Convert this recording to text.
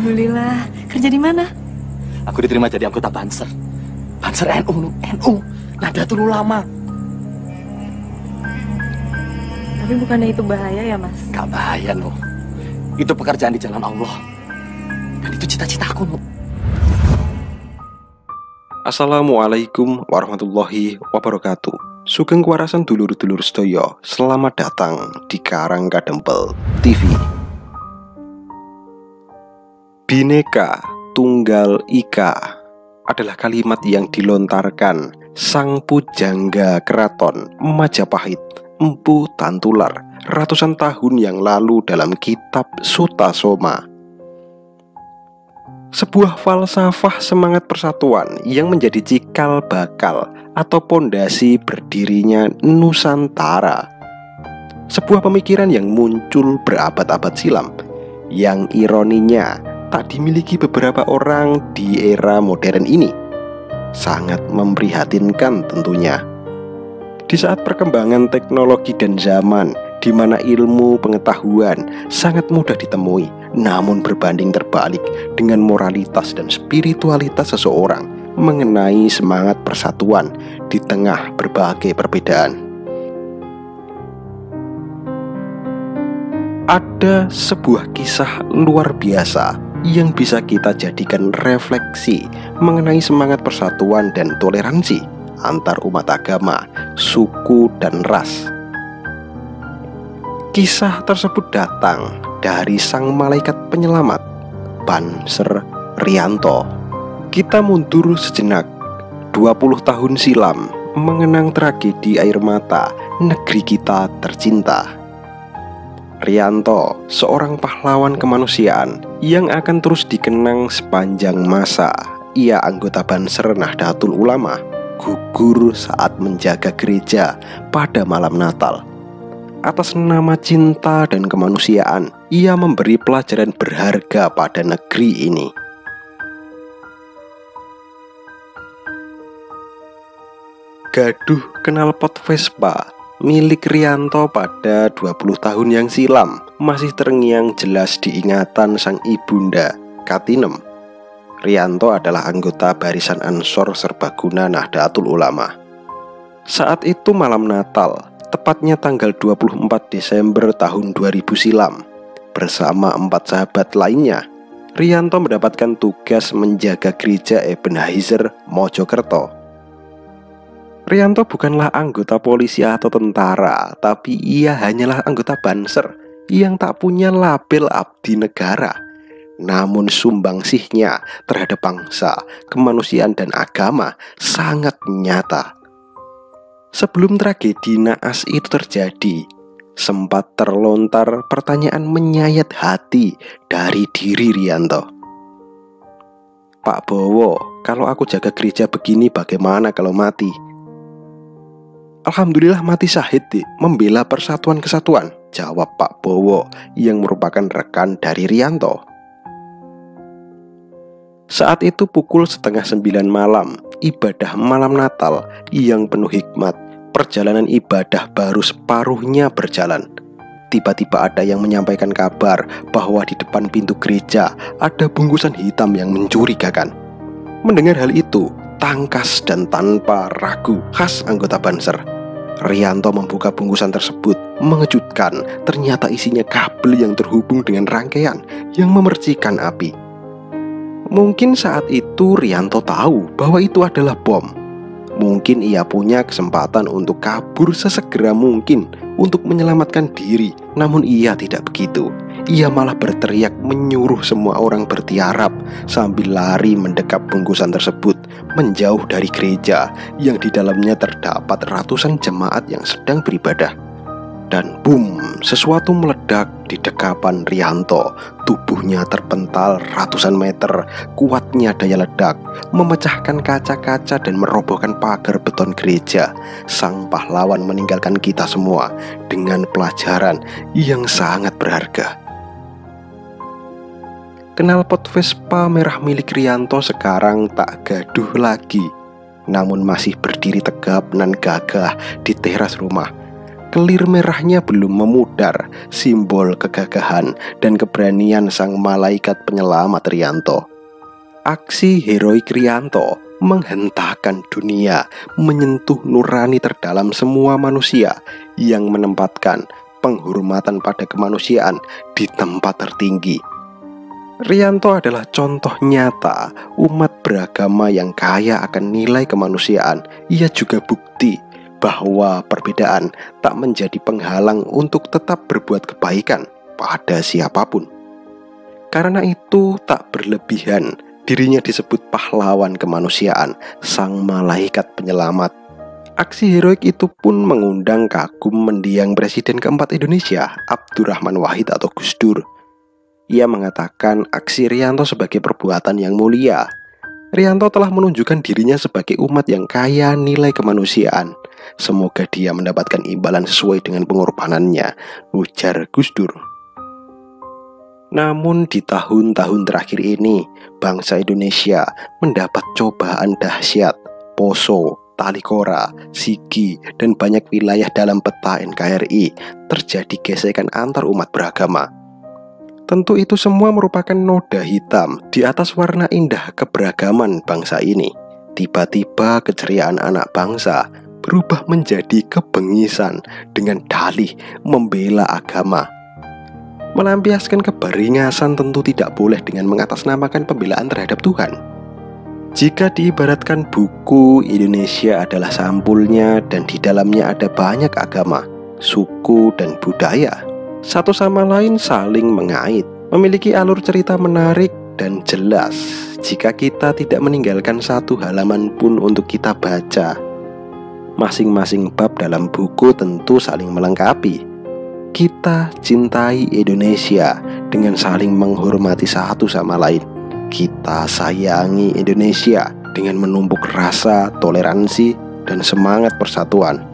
Alhamdulillah. Kerja di mana? Aku diterima jadi anggota Banser. Banser NU. Nahdlatul Ulama. Tapi bukannya itu bahaya ya, Mas? Gak bahaya, no. Itu pekerjaan di jalan Allah. Dan itu cita-citaku, no. Assalamualaikum warahmatullahi wabarakatuh. Sugeng kuarasan dulur-dulur sedaya. Selamat datang di Karang Kadempel TV. Bhinneka Tunggal Ika adalah kalimat yang dilontarkan sang pujangga keraton Majapahit Empu Tantular ratusan tahun yang lalu dalam kitab Sutasoma. Sebuah falsafah semangat persatuan yang menjadi cikal bakal atau pondasi berdirinya Nusantara. Sebuah pemikiran yang muncul berabad-abad silam, yang ironinya tak dimiliki beberapa orang di era modern ini. Sangat memprihatinkan tentunya. Di saat perkembangan teknologi dan zaman di mana ilmu pengetahuan sangat mudah ditemui, namun berbanding terbalik dengan moralitas dan spiritualitas seseorang mengenai semangat persatuan di tengah berbagai perbedaan. Ada sebuah kisah luar biasa yang bisa kita jadikan refleksi mengenai semangat persatuan dan toleransi antar umat agama, suku, dan ras. Kisah tersebut datang dari sang malaikat penyelamat, Banser Rianto. Kita mundur sejenak 20 tahun silam, mengenang tragedi air mata negeri kita tercinta. Rianto, seorang pahlawan kemanusiaan yang akan terus dikenang sepanjang masa. Ia anggota Banser Nahdlatul Ulama, gugur saat menjaga gereja pada malam Natal. Atas nama cinta dan kemanusiaan, ia memberi pelajaran berharga pada negeri ini. Gaduh knalpot Vespa milik Rianto pada 20 tahun yang silam masih terngiang jelas diingatan sang ibunda Katinem. Rianto adalah anggota barisan Ansor Serbaguna Nahdlatul Ulama. Saat itu malam Natal, tepatnya tanggal 24 Desember tahun 2000 silam, bersama 4 sahabat lainnya, Rianto mendapatkan tugas menjaga gereja Ebenezer Mojokerto. Rianto bukanlah anggota polisi atau tentara, tapi ia hanyalah anggota Banser yang tak punya label abdi negara. Namun sumbangsihnya terhadap bangsa, kemanusiaan, dan agama sangat nyata. Sebelum tragedi naas itu terjadi, sempat terlontar pertanyaan menyayat hati dari diri Rianto. Pak Bowo, kalau aku jaga gereja begini bagaimana kalau mati? Alhamdulillah mati syahid, membela persatuan kesatuan, jawab Pak Bowo yang merupakan rekan dari Rianto. Saat itu pukul 8:30 malam, ibadah malam Natal yang penuh hikmat. Perjalanan ibadah baru separuhnya berjalan. Tiba-tiba ada yang menyampaikan kabar bahwa di depan pintu gereja ada bungkusan hitam yang mencurigakan. Mendengar hal itu, tangkas dan tanpa ragu khas anggota Banser, Rianto membuka bungkusan tersebut. Mengejutkan, ternyata isinya kabel yang terhubung dengan rangkaian yang memercikan api. Mungkin saat itu Rianto tahu bahwa itu adalah bom. Mungkin ia punya kesempatan untuk kabur sesegera mungkin untuk menyelamatkan diri. Namun ia tidak begitu. Ia malah berteriak menyuruh semua orang bertiarap sambil lari mendekap bungkusan tersebut menjauh dari gereja yang di dalamnya terdapat ratusan jemaat yang sedang beribadah. Dan boom, sesuatu meledak di dekapan Rianto. Tubuhnya terpental ratusan meter. Kuatnya daya ledak memecahkan kaca-kaca dan merobohkan pagar beton gereja. Sang pahlawan meninggalkan kita semua dengan pelajaran yang sangat berharga. Knalpot Vespa merah milik Rianto sekarang tak gaduh lagi, namun masih berdiri tegap dan gagah di teras rumah. kelir merahnya belum memudar, simbol kegagahan dan keberanian sang malaikat penyelamat Rianto. Aksi heroik Rianto menghentakkan dunia, menyentuh nurani terdalam semua manusia yang menempatkan penghormatan pada kemanusiaan di tempat tertinggi. Rianto adalah contoh nyata umat beragama yang kaya akan nilai kemanusiaan. Ia juga bukti bahwa perbedaan tak menjadi penghalang untuk tetap berbuat kebaikan pada siapapun. Karena itu tak berlebihan dirinya disebut pahlawan kemanusiaan, sang malaikat penyelamat. Aksi heroik itu pun mengundang kagum mendiang Presiden keempat Indonesia, Abdurrahman Wahid atau Gus Dur. Ia mengatakan aksi Rianto sebagai perbuatan yang mulia. Rianto telah menunjukkan dirinya sebagai umat yang kaya nilai kemanusiaan. Semoga dia mendapatkan imbalan sesuai dengan pengorbanannya, ujar Gus Dur. Namun di tahun-tahun terakhir ini, bangsa Indonesia mendapat cobaan dahsyat. Poso, Talikora, Sigi, dan banyak wilayah dalam peta NKRI terjadi gesekan antar umat beragama. Tentu itu semua merupakan noda hitam di atas warna indah keberagaman bangsa ini. Tiba-tiba keceriaan anak bangsa berubah menjadi kebengisan dengan dalih membela agama. Melampiaskan keberingasan tentu tidak boleh dengan mengatasnamakan pembelaan terhadap Tuhan. Jika diibaratkan buku, Indonesia adalah sampulnya dan di dalamnya ada banyak agama, suku, dan budaya. Satu sama lain saling mengait, memiliki alur cerita menarik dan jelas. Jika kita tidak meninggalkan satu halaman pun untuk kita baca, masing-masing bab dalam buku tentu saling melengkapi. Kita cintai Indonesia dengan saling menghormati satu sama lain. Kita sayangi Indonesia dengan menumpuk rasa, toleransi, dan semangat persatuan.